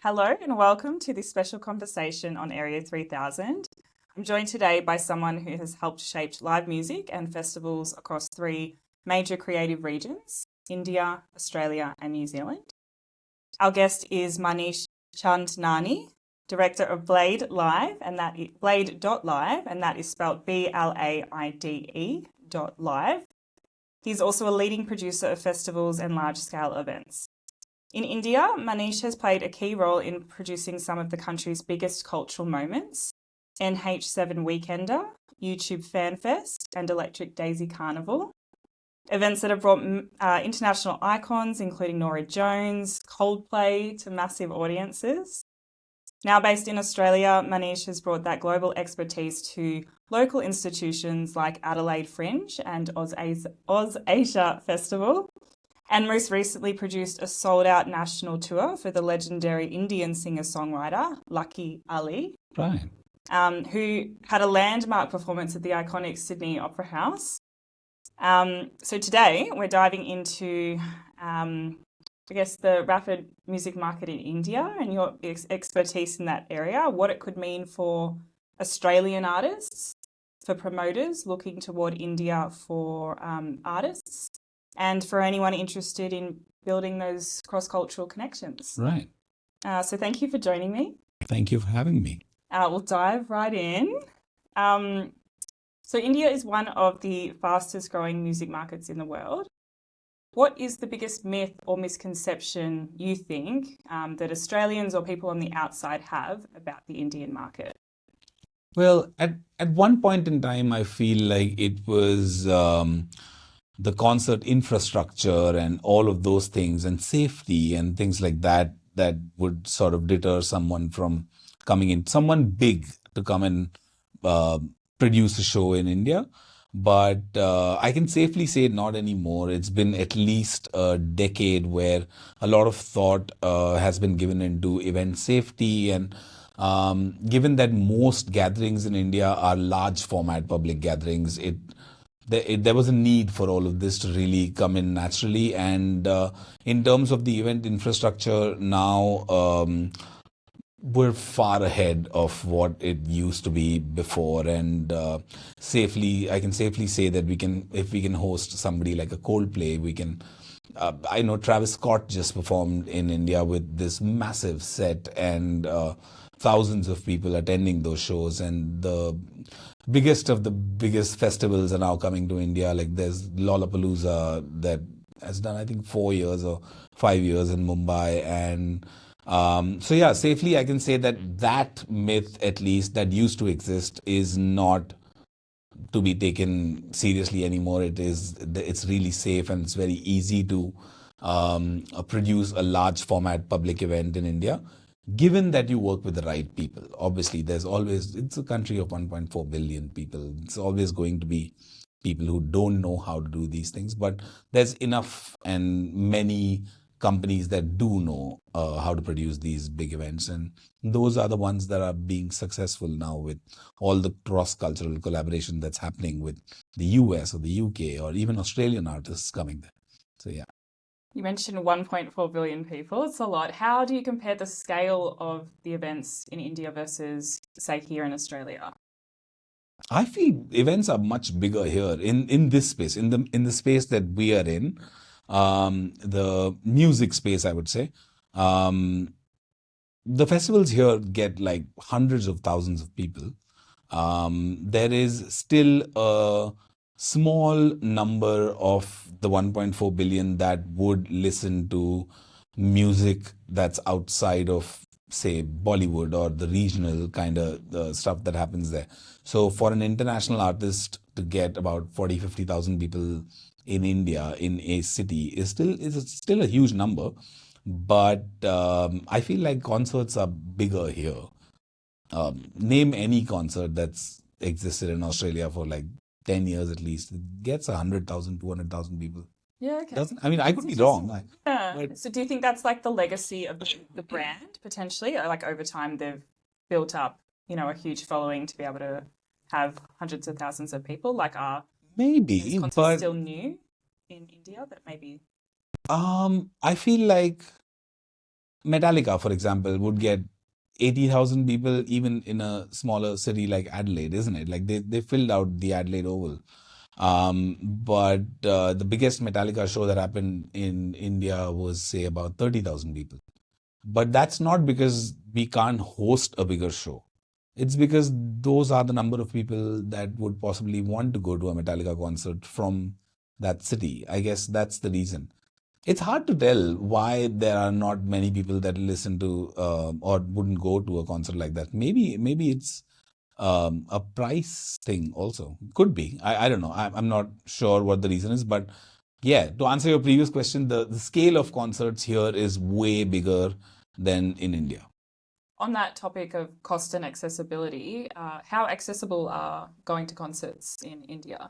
Hello and welcome to this special conversation on Area 3000. I'm joined today by someone who has helped shape live music and festivals across three major creative regions, India, Australia and New Zealand. Our guest is Manish Chandnani, director of blaide.live, and that is blaide.live, and that is spelled BLAIDE.live. He's also a leading producer of festivals and large-scale events. In India, Manish has played a key role in producing some of the country's biggest cultural moments, NH7 Weekender, YouTube FanFest, and Electric Daisy Carnival. Events that have brought international icons, including Norah Jones, Coldplay, to massive audiences. Now based in Australia, Manish has brought that global expertise to local institutions like Adelaide Fringe and OzAsia Festival, and most recently produced a sold-out national tour for the legendary Indian singer-songwriter, Lucky Ali, Right. who had a landmark performance at the iconic Sydney Opera House. So today we're diving into, the rapid music market in India and your expertise in that area, what it could mean for Australian artists, for promoters looking toward India for artists, and for anyone interested in building those cross-cultural connections. Right. So thank you for joining me. Thank you for having me. We'll dive right in. So India is one of the fastest growing music markets in the world. What is the biggest myth or misconception you think that Australians or people on the outside have about the Indian market? Well, at one point in time, I feel like it was the concert infrastructure and all of those things and safety and things like that that would sort of deter someone from coming in, someone big to come and produce a show in India. But I can safely say not anymore. It's been at least a decade where a lot of thought has been given into event safety. And given that most gatherings in India are large format public gatherings, there was a need for all of this to really come in naturally. And in terms of the event infrastructure now, we're far ahead of what it used to be before. And I can safely say that if we can host somebody like a Coldplay, we can. I know Travis Scott just performed in India with this massive set and thousands of people attending those shows. And the biggest of the biggest festivals are now coming to India. Like there's Lollapalooza that has done, I think, 4 years or 5 years in Mumbai. And safely I can say that myth, at least that used to exist, is not to be taken seriously anymore. It's really safe and it's very easy to produce a large format public event in India, given that you work with the right people. Obviously, it's a country of 1.4 billion people. It's always going to be people who don't know how to do these things, but there's enough and many companies that do know how to produce these big events. And those are the ones that are being successful now with all the cross-cultural collaboration that's happening with the US or the UK or even Australian artists coming there. So, yeah. You mentioned 1.4 billion people. It's a lot. How do you compare the scale of the events in India versus, say, here in Australia? I feel events are much bigger here in this space, in the space that we are in, the music space, I would say. The festivals here get like hundreds of thousands of people. There is still a small number of the 1.4 billion that would listen to music that's outside of, say, Bollywood or the regional kind of stuff that happens there. So for an international artist to get about 40,000-50,000 people in India in a city is still a huge number. But I feel like concerts are bigger here. Name any concert that's existed in Australia for like 10 years at least. It gets 100,000, 200,000 people. Yeah, okay. Doesn't? I mean, I could be wrong. Yeah. But So do you think that's like the legacy of the brand potentially? Or like over time they've built up, a huge following to be able to have hundreds of thousands of people? Like are maybe, these concerts but still new in India that maybe? I feel like Metallica, for example, would get 80,000 people even in a smaller city like Adelaide, isn't it? Like they filled out the Adelaide Oval. But the biggest Metallica show that happened in India was, say, about 30,000 people. But that's not because we can't host a bigger show. It's because those are the number of people that would possibly want to go to a Metallica concert from that city. I guess that's the reason. It's hard to tell why there are not many people that listen to or wouldn't go to a concert like that. Maybe it's a price thing also. Could be. I don't know. I'm not sure what the reason is, but yeah, to answer your previous question, the scale of concerts here is way bigger than in India. On that topic of cost and accessibility, how accessible are going to concerts in India?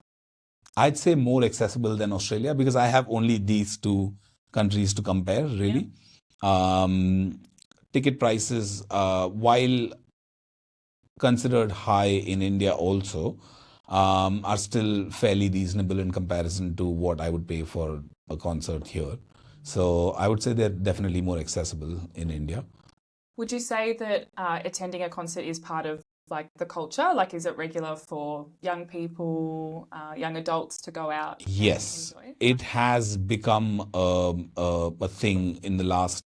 I'd say more accessible than Australia because I have only these two countries to compare, Yeah. really. Ticket prices, while considered high in India also, are still fairly reasonable in comparison to what I would pay for a concert here. So I would say they're definitely more accessible in India. Would you say that attending a concert is part of like the culture? Like, is it regular for young people, young adults to go out and Yes, enjoy? it has become a thing in the last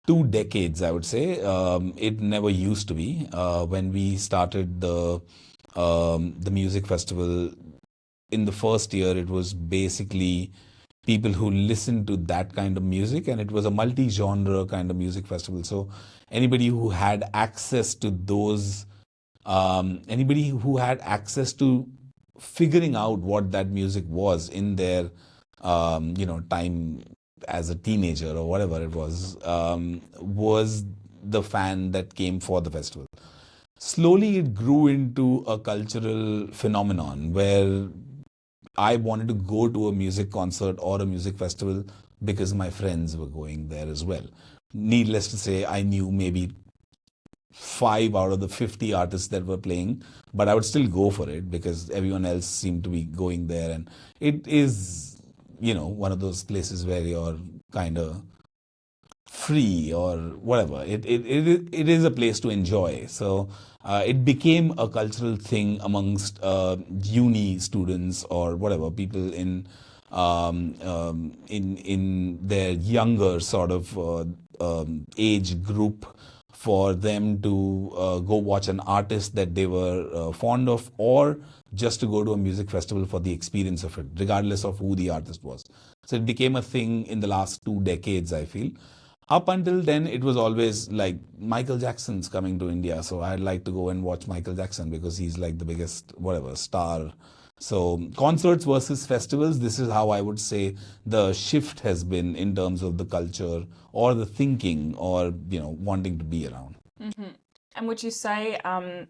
2 decades, I would say. It never used to be. When we started the music festival in the first year, it was basically people who listened to that kind of music, and it was a multi-genre kind of music festival. So anybody who had access to those, anybody who had access to figuring out what that music was in their, time as a teenager or whatever it was the fan that came for the festival. Slowly, it grew into a cultural phenomenon where I wanted to go to a music concert or a music festival because my friends were going there as well. Needless to say, I knew maybe 5 out of the 50 artists that were playing, but I would still go for it because everyone else seemed to be going there. And it is, one of those places where you're kind of free or whatever. It is a place to enjoy. So it became a cultural thing amongst uni students or whatever people in their younger sort of age group, for them to go watch an artist that they were fond of, or just to go to a music festival for the experience of it, regardless of who the artist was. So it became a thing in the last 2 decades, I feel. Up until then, it was always like Michael Jackson's coming to India, so I'd like to go and watch Michael Jackson because he's like the biggest, whatever, star. So concerts versus festivals, this is how I would say the shift has been in terms of the culture or the thinking or, wanting to be around. Mm-hmm. And would you say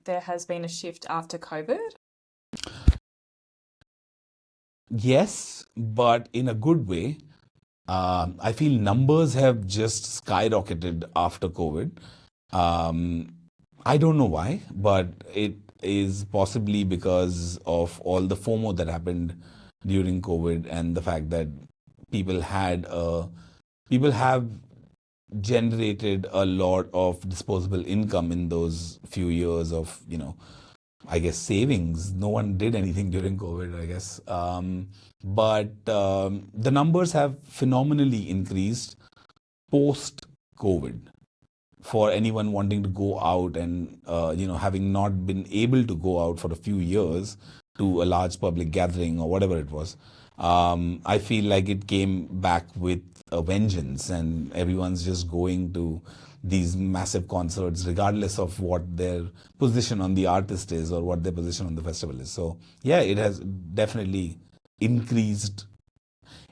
there has been a shift after COVID? Yes, but in a good way. I feel numbers have just skyrocketed after COVID. Um, I don't know why, but it is possibly because of all the FOMO that happened during COVID and the fact that people had people have generated a lot of disposable income in those few years of, I guess, savings. No one did anything during COVID, I guess. But the numbers have phenomenally increased post COVID for anyone wanting to go out and, having not been able to go out for a few years to a large public gathering or whatever it was. I feel like it came back with a vengeance, and everyone's just going to these massive concerts, regardless of what their position on the artist is or what their position on the festival is. So, yeah, it has definitely increased,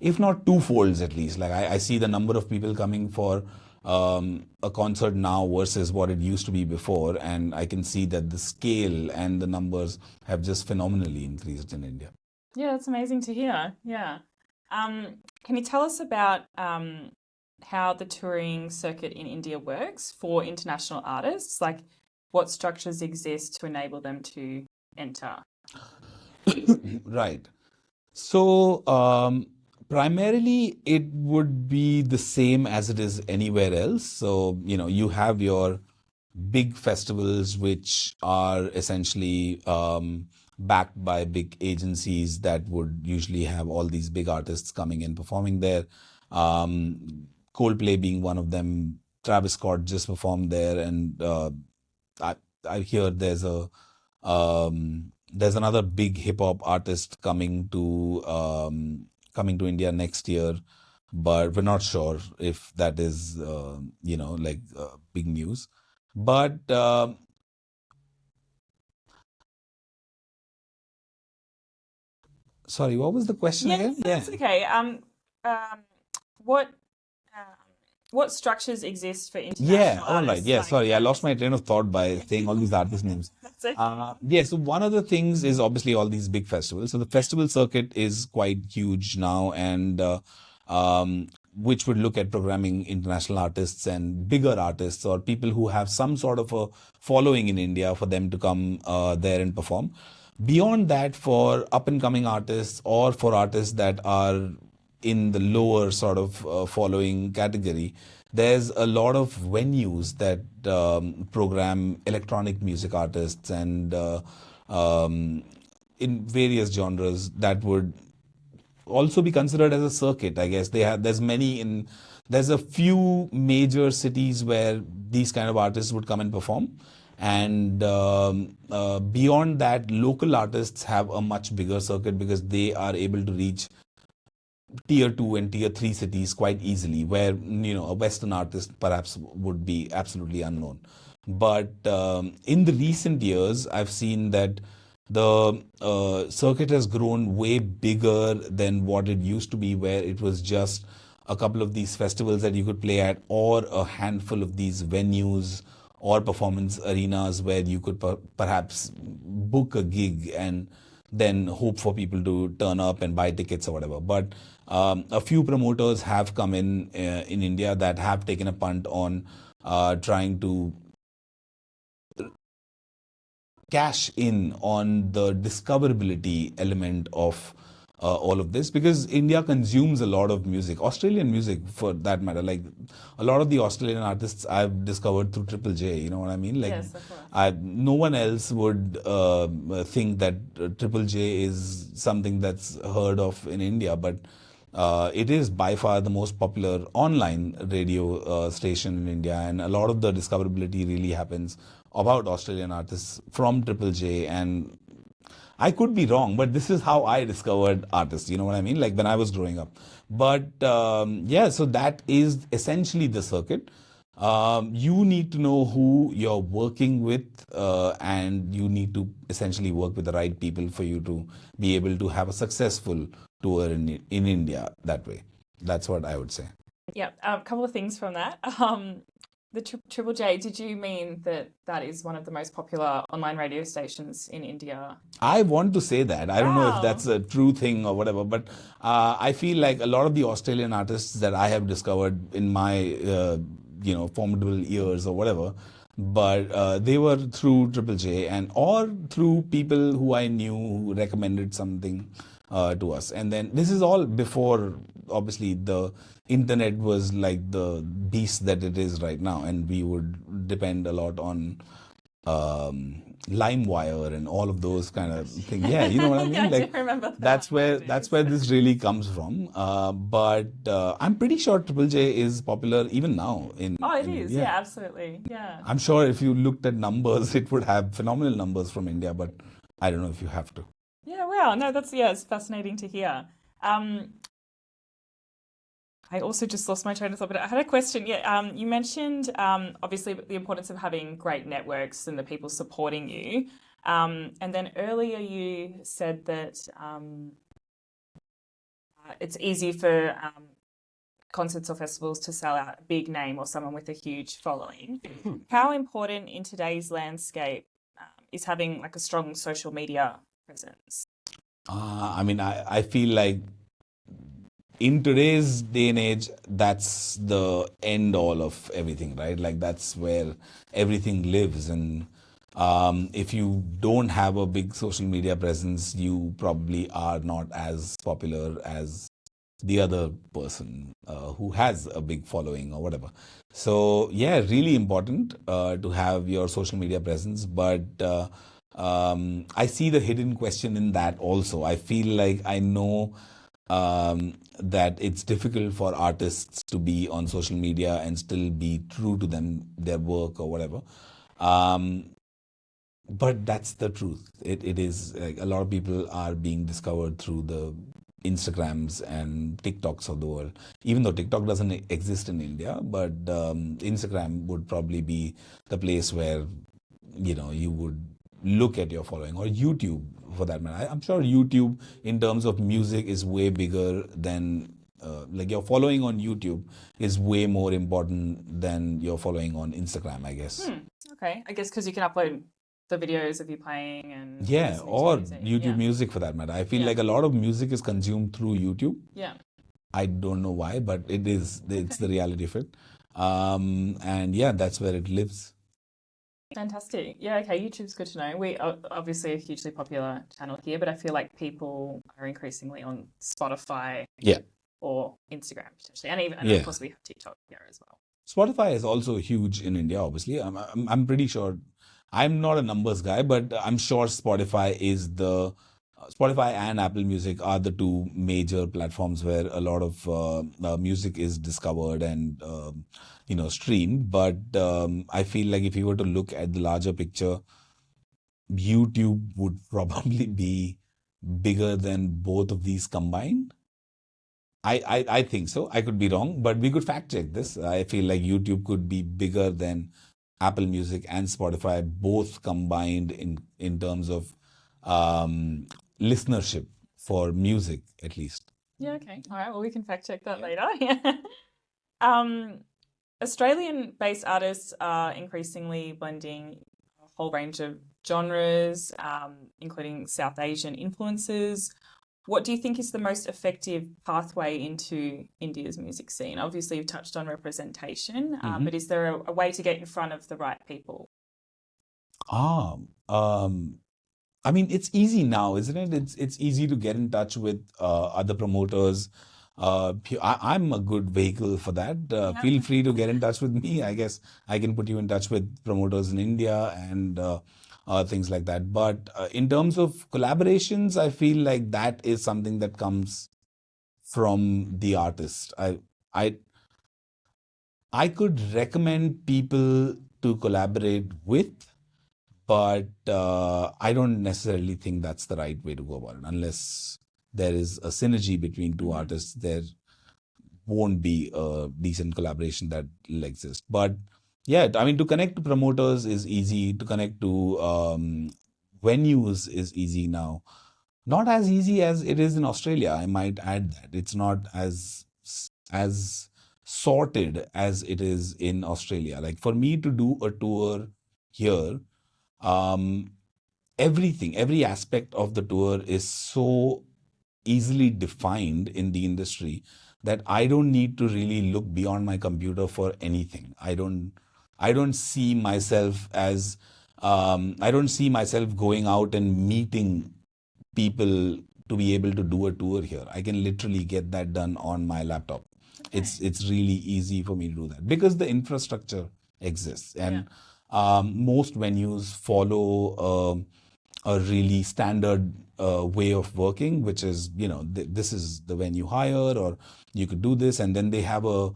if not twofolds at least. Like I see the number of people coming for a concert now versus what it used to be before, and I can see that the scale and the numbers have just phenomenally increased in India. Yeah, that's amazing to hear. Yeah. Can you tell us about how the touring circuit in India works for international artists? Like, what structures exist to enable them to enter? Right. So, Primarily, it would be the same as it is anywhere else. So, you have your big festivals, which are essentially backed by big agencies that would usually have all these big artists coming and performing there. Coldplay being one of them. Travis Scott just performed there, and I I hear there's another big hip hop artist coming to India next year, but we're not sure if that is big news. But sorry, what was the question Yeah, again? Yeah. that's okay. Um, what what structures exist for Yeah, international all right. artists Yeah, like sorry, I lost my train of thought by saying all these artist names. that's okay. Yeah, so one of the things is obviously all these big festivals. So the festival circuit is quite huge now, and which would look at programming international artists and bigger artists or people who have some sort of a following in India for them to come there and perform. Beyond that, for up and coming artists or for artists that are in the lower sort of following category, there's a lot of venues that program electronic music artists and um, in various genres that would also be considered as a circuit. I guess there's a few major cities where these kind of artists would come and perform. And beyond that, local artists have a much bigger circuit because they are able to reach tier 2 and tier 3 cities quite easily, where a western artist perhaps would be absolutely unknown. But in the recent years, I've seen that the circuit has grown way bigger than what it used to be, where it was just a couple of these festivals that you could play at, or a handful of these venues or performance arenas where you could perhaps book a gig and then hope for people to turn up and buy tickets or whatever. But a few promoters have come in India that have taken a punt on trying to cash in on the discoverability element of all of this, because India consumes a lot of music, Australian music for that matter. Like a lot of the Australian artists I've discovered through Triple J. You know what I mean? Like, Yes, of course. no one else would think that Triple J is something that's heard of in India, but it is by far the most popular online radio station in India, and a lot of the discoverability really happens about Australian artists from Triple J. And I could be wrong, but this is how I discovered artists. You know what I mean? Like when I was growing up. But yeah, so that is essentially the circuit. You need to know who you're working with, and you need to essentially work with the right people for you to be able to have a successful tour in India that way. That's what I would say. Yeah, a couple of things from that. The Triple J, did you mean that that is one of the most popular online radio stations in India? I want to say that. I don't know if Wow. that's a true thing or whatever, but I feel like a lot of the Australian artists that I have discovered in my, formidable years or whatever, but they were through Triple J and or through people who I knew who recommended something to us. And then this is all before, obviously, the internet was like the beast that it is right now, and we would depend a lot on LimeWire and all of those kind of things. Yeah, you know what I Yeah, mean? I do Like remember the that's where LimeWire that's days. where this really comes from. But I'm pretty sure Triple J is popular even now Oh, it in is. yeah. Yeah, absolutely. Yeah. I'm sure if you looked at numbers, it would have phenomenal numbers from India, but I don't know if you have to. Yeah, wow. No, it's fascinating to hear. Um, I also just lost my train of thought, but I had a question. Yeah, you mentioned obviously the importance of having great networks and the people supporting you. And then earlier you said that it's easy for concerts or festivals to sell out a big name or someone with a huge following. How important in today's landscape is having like a strong social media presence? I mean, I feel like in today's day and age, that's the end all of everything, right? Like that's where everything lives. And if you don't have a big social media presence, you probably are not as popular as the other person who has a big following or whatever. So yeah, really important to have your social media presence. But I see the hidden question in that also. I feel like I know that it's difficult for artists to be on social media and still be true to their work or whatever. Um, but that's the truth. It is like a lot of people are being discovered through the Instagrams and TikToks of the world. Even though TikTok doesn't exist in India, but Instagram would probably be the place where you would look at your following, or YouTube for that matter. I'm sure YouTube in terms of music is way bigger than like your following on YouTube is way more important than your following on Instagram, I guess. Okay, I guess because you can upload the videos of you playing and Yeah, listening to or music. YouTube Yeah. music for that matter. I feel Yeah. like a lot of music is consumed through YouTube. Yeah. I don't know why, but it's the reality of it. And yeah, that's where it lives. Fantastic. Yeah, okay, YouTube's good to know. We are obviously a hugely popular channel here, but I feel like people are increasingly on Spotify Yeah. or Instagram potentially, and even and Yeah. of course we have TikTok here as well. Spotify is also huge in India, obviously. I'm pretty sure. I'm not a numbers guy, but I'm sure Spotify and Apple Music are the two major platforms where a lot of music is discovered and streamed. But I feel like if you were to look at the larger picture, YouTube would probably be bigger than both of these combined. I think so. I could be wrong, but we could fact check this. I feel like YouTube could be bigger than Apple Music and Spotify both combined in terms of listenership for music, at least. Yeah, okay. All right, well, we can fact check that later. Yeah. Australian-based artists are increasingly blending a whole range of genres, including South Asian influences. What do you think is the most effective pathway into India's music scene? Obviously, you've touched on representation, but is there a way to get in front of the right people? I mean, it's easy now, isn't it? It's easy to get in touch with other promoters. I'm a good vehicle for that. Yeah. Feel free to get in touch with me. I guess I can put you in touch with promoters in India and things like that. But in terms of collaborations, I feel like that is something that comes from the artist. I I could recommend people to collaborate with, but I don't necessarily think that's the right way to go about it. Unless there is a synergy between two artists, there won't be a decent collaboration that will exist. But yeah, I mean, to connect to promoters is easy. To connect to venues is easy now. Not as easy as it is in Australia. I might add that it's not as sorted as it is in Australia. Like for me to do a tour here, um, every aspect of the tour is so easily defined in the industry that I don't need to really look beyond my computer for anything. I don't see myself as I don't see myself going out and meeting people to be able to do a tour here. I can literally get that done on my laptop. It's really easy for me to do that because the infrastructure exists, and most venues follow a really standard way of working, which is, this is the venue hire, or you could do this, and then they have a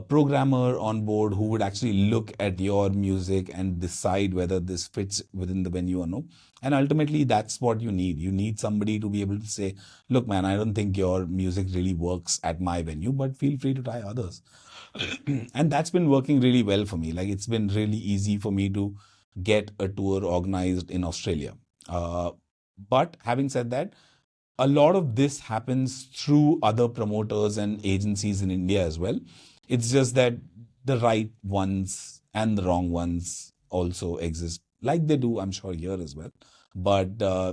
programmer on board who would actually look at your music and decide whether this fits within the venue or no. And ultimately, that's what you need. You need somebody to be able to say, look, man, I don't think your music really works at my venue, but feel free to try others. And that's been working really well for me. Like, it's been really easy for me to get a tour organized in Australia. But having said that, a lot of this happens through other promoters and agencies in India as well. It's just that the right ones and the wrong ones also exist, like they do, I'm sure, here as well. But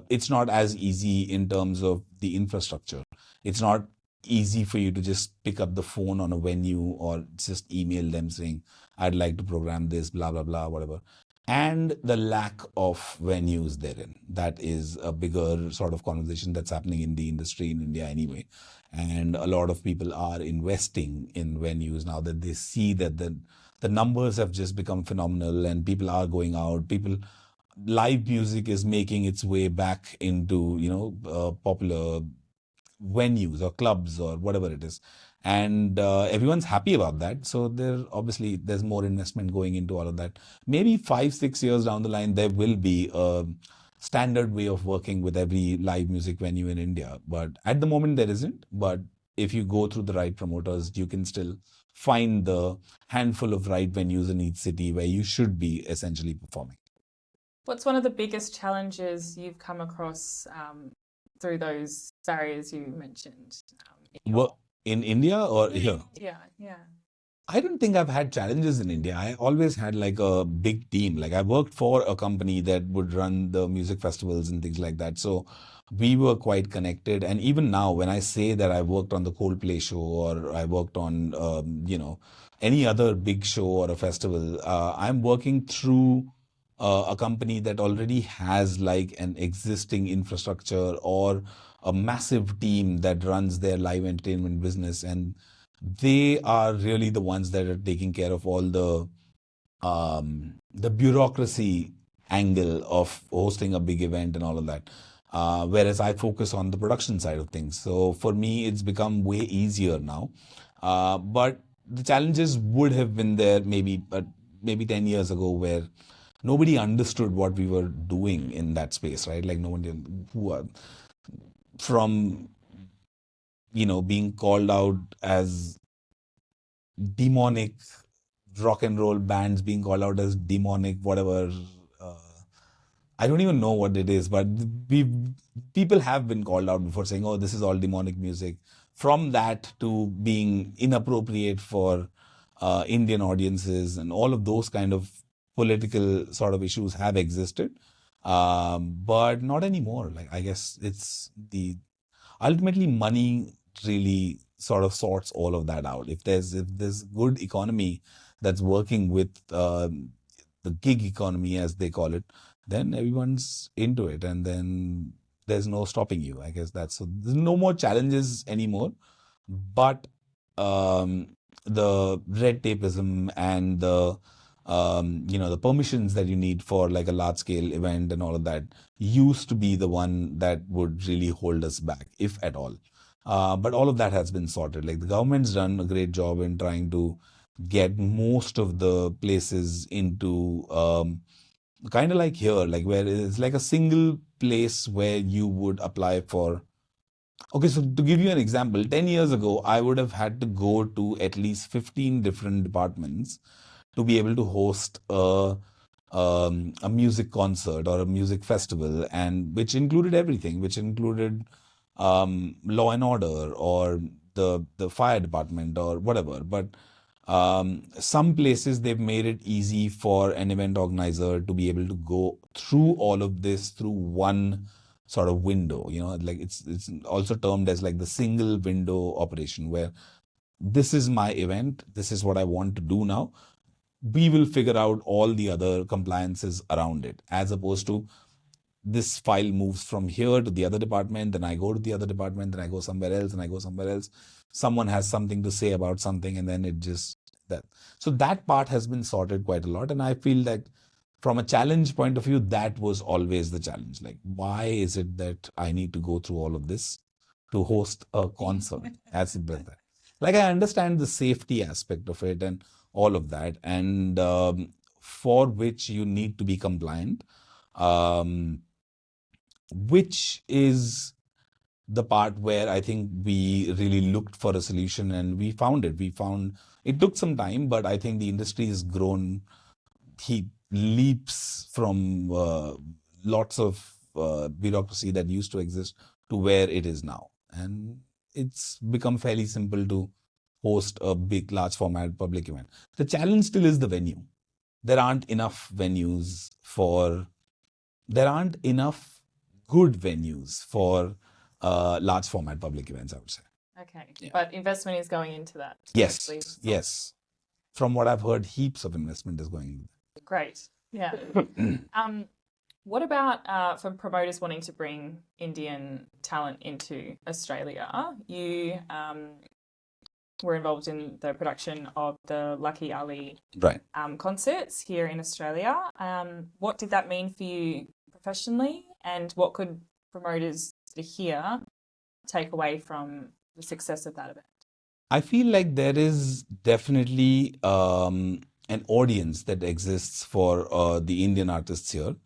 it's not as easy in terms of the infrastructure. It's not easy for you to just pick up the phone on a venue or just email them saying, I'd like to program this, blah, blah, blah, whatever. and the lack of venues therein. That is a bigger sort of conversation that's happening in the industry in India anyway. And a lot of people are investing in venues now that they see that the numbers have just become phenomenal and people are going out. Live music is making its way back into, popular venues or clubs or whatever it is, and everyone's happy about that. So there's more investment going into all of that. Maybe 5-6 years down the line there will be a standard way of working with every live music venue in India, but at the moment there isn't. But if you go through the right promoters, you can still find the handful of right venues in each city where you should be essentially performing. What's one of the biggest challenges you've come across through those barriers you mentioned? In India or here? Yeah. I don't think I've had challenges in India. I always had like a big team. Like I worked for a company that would run the music festivals and things like that. So we were quite connected. And even now, when I say that I worked on the Coldplay show or I worked on, any other big show or a festival, I'm working through a company that already has like an existing infrastructure or a massive team that runs their live entertainment business. And they are really the ones that are taking care of all the bureaucracy angle of hosting a big event and all of that. Whereas I focus on the production side of things. So for me, it's become way easier now. But the challenges would have been there maybe 10 years ago, where nobody understood what we were doing in that space, right? Like nobody from being called out as demonic, rock and roll bands being called out as demonic, whatever. Uh, I don't even know what it is, but people have been called out before saying, "Oh, this is all demonic music." From that to being inappropriate for Indian audiences, and all of those kind of political sort of issues have existed, but not anymore. Like I guess it's the ultimately money really sort of sorts all of that out. If there's good economy that's working with the gig economy, as they call it, then everyone's into it, and then there's no stopping you. I guess that's so. There's no more challenges anymore, but um, the red tapeism and the permissions that you need for like a large scale event and all of that used to be the one that would really hold us back, if at all. But all of that has been sorted. Like the government's done a great job in trying to get most of the places into kind of like here, like where it's like a single place where you would apply for. Okay, so to give you an example, 10 years ago, I would have had to go to at least 15 different departments to be able to host a music concert or a music festival, and which included everything, which included law and order or the fire department or whatever. But some places they've made it easy for an event organizer to be able to go through all of this through one sort of window. Like it's also termed as like the single window operation, where this is my event, this is what I want to do now. We will figure out all the other compliances around it, as opposed to this file moves from here to the other department, then I go to the other department, then I go somewhere else, and I go somewhere else. Someone has something to say about something, and then it just that. So that part has been sorted quite a lot, and I feel that from a challenge point of view, that was always the challenge. Like, why is it that I need to go through all of this to host a concert? As simple as that. Like, I understand the safety aspect of it and all of that, and for which you need to be compliant. Which is the part where I think we really looked for a solution and we found it. It took some time, but I think the industry has grown leaps from lots of bureaucracy that used to exist to where it is now. And it's become fairly simple to host a big, large format public event. The challenge still is the venue. There aren't enough good venues for large format public events, I would say. Okay. Yeah. But investment is going into that. Yes. From what I've heard, heaps of investment is going into that. Great. Yeah. What about for promoters wanting to bring Indian talent into Australia? You were involved in the production of the Lucky Ali Right. concerts here in Australia. What did that mean for you professionally, and what could promoters here take away from the success of that event? I feel like there is definitely an audience that exists for the Indian artists here.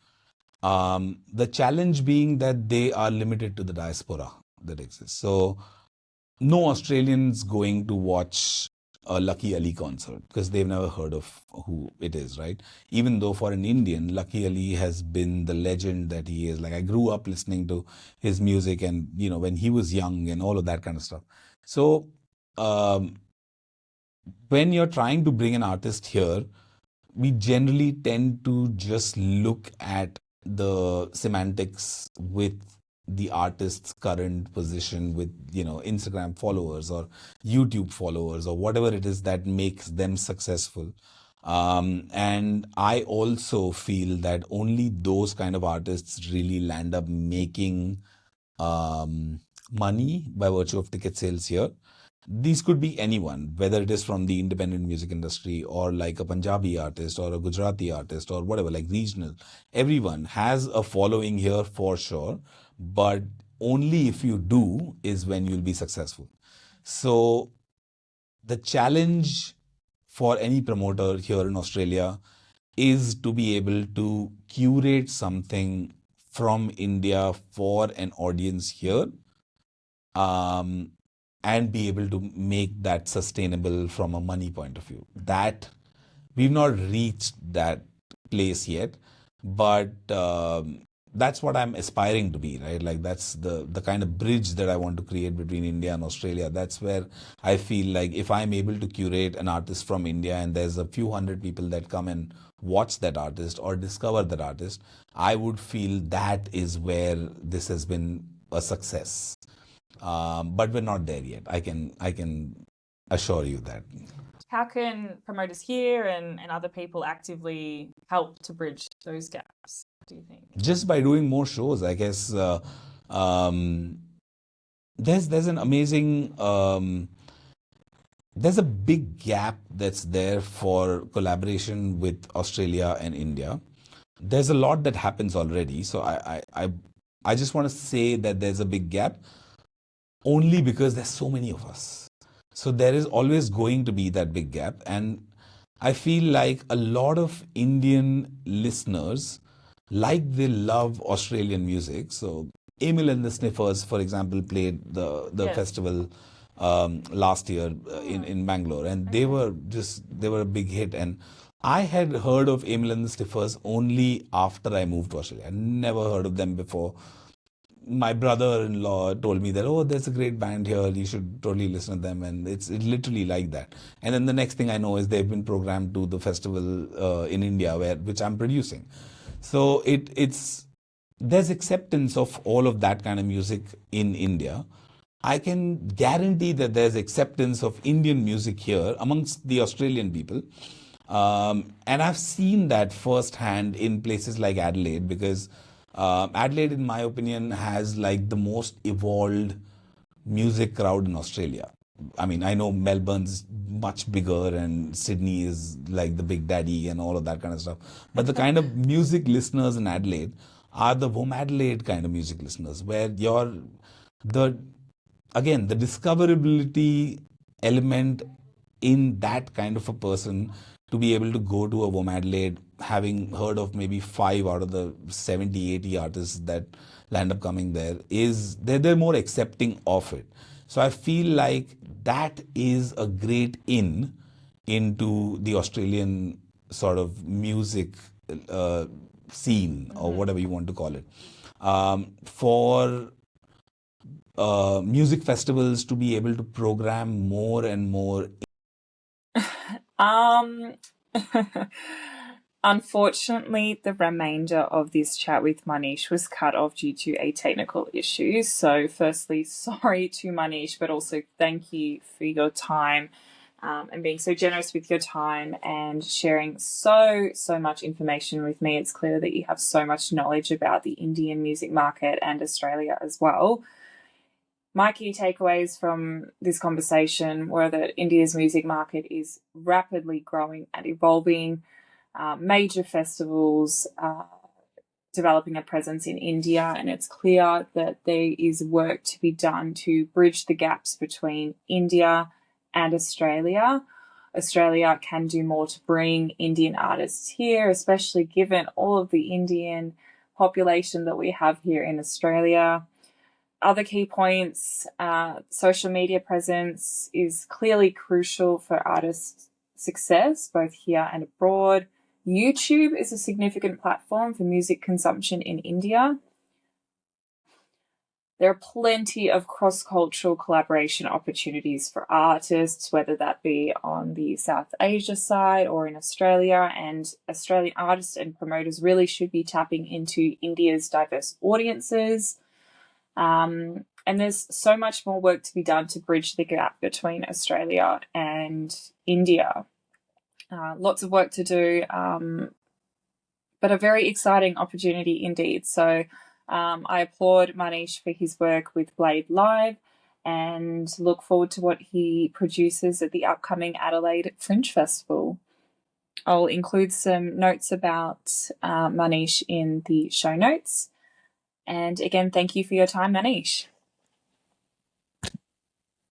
The challenge being that they are limited to the diaspora that exists. So no Australians going to watch a Lucky Ali concert because they've never heard of who it is, right? Even though for an Indian, Lucky Ali has been the legend that he is. Like I grew up listening to his music and, when he was young and all of that kind of stuff. So um, when you're trying to bring an artist here, we generally tend to just look at the semantics with the artist's current position with, Instagram followers or YouTube followers or whatever it is that makes them successful. And I also feel that only those kind of artists really land up making money by virtue of ticket sales here. These could be anyone, whether it is from the independent music industry or like a Punjabi artist or a Gujarati artist or whatever, like regional. Everyone has a following here for sure, but only if you do is when you'll be successful. So the challenge for any promoter here in Australia is to be able to curate something from India for an audience here, and be able to make that sustainable from a money point of view. That we've not reached that place yet, but that's what I'm aspiring to be, right? Like that's the kind of bridge that I want to create between India and Australia. That's where I feel like if I'm able to curate an artist from India and there's a few hundred people that come and watch that artist or discover that artist, I would feel that is where this has been a success. But we're not there yet. I can assure you that. How can promoters here and other people actively help to bridge those gaps, do you think? Just by doing more shows, I guess. Um, there's an amazing there's a big gap that's there for collaboration with Australia and India. There's a lot that happens already, so I just want to say that there's a big gap only because there's so many of us. So there is always going to be that big gap. And I feel like a lot of Indian listeners, like they love Australian music. So Emil and the Sniffers, for example, played the Yes. festival last year in Bangalore, and they were a big hit. And I had heard of Emil and the Sniffers only after I moved to Australia. I never heard of them before. My brother-in-law told me that, oh, there's a great band here, you should totally listen to them, and it's literally like that. And then the next thing I know is they've been programmed to the festival in India, which I'm producing. So it's there's acceptance of all of that kind of music in India. I can guarantee that there's acceptance of Indian music here amongst the Australian people. And I've seen that firsthand in places like Adelaide, because Adelaide, in my opinion, has like the most evolved music crowd in Australia. I mean, I know Melbourne's much bigger and Sydney is like the big daddy and all of that kind of stuff. But the kind of music listeners in Adelaide are the Home Adelaide kind of music listeners, where the the discoverability element in that kind of a person to be able to go to a Home Adelaide having heard of maybe 5 out of the 70, 80 artists that land up coming there is they're more accepting of it. So I feel like that is a great into the Australian sort of music scene or whatever you want to call it. For music festivals to be able to program more and more. Unfortunately, the remainder of this chat with Manish was cut off due to a technical issue. So, firstly, sorry to Manish, but also thank you for your time and being so generous with your time and sharing so much information with me. It's clear that you have so much knowledge about the Indian music market and Australia as well. My key takeaways from this conversation were that India's music market is rapidly growing and evolving. Major festivals developing a presence in India, and it's clear that there is work to be done to bridge the gaps between India and Australia. Australia can do more to bring Indian artists here, especially given all of the Indian population that we have here in Australia. Other key points, social media presence is clearly crucial for artists' success, both here and abroad. YouTube is a significant platform for music consumption in India. There are plenty of cross-cultural collaboration opportunities for artists, whether that be on the South Asia side or in Australia, and Australian artists and promoters really should be tapping into India's diverse audiences. And there's so much more work to be done to bridge the gap between Australia and India. Lots of work to do, but a very exciting opportunity indeed. So I applaud Manish for his work with blaide.live and look forward to what he produces at the upcoming Adelaide Fringe Festival. I'll include some notes about Manish in the show notes. And again, thank you for your time, Manish.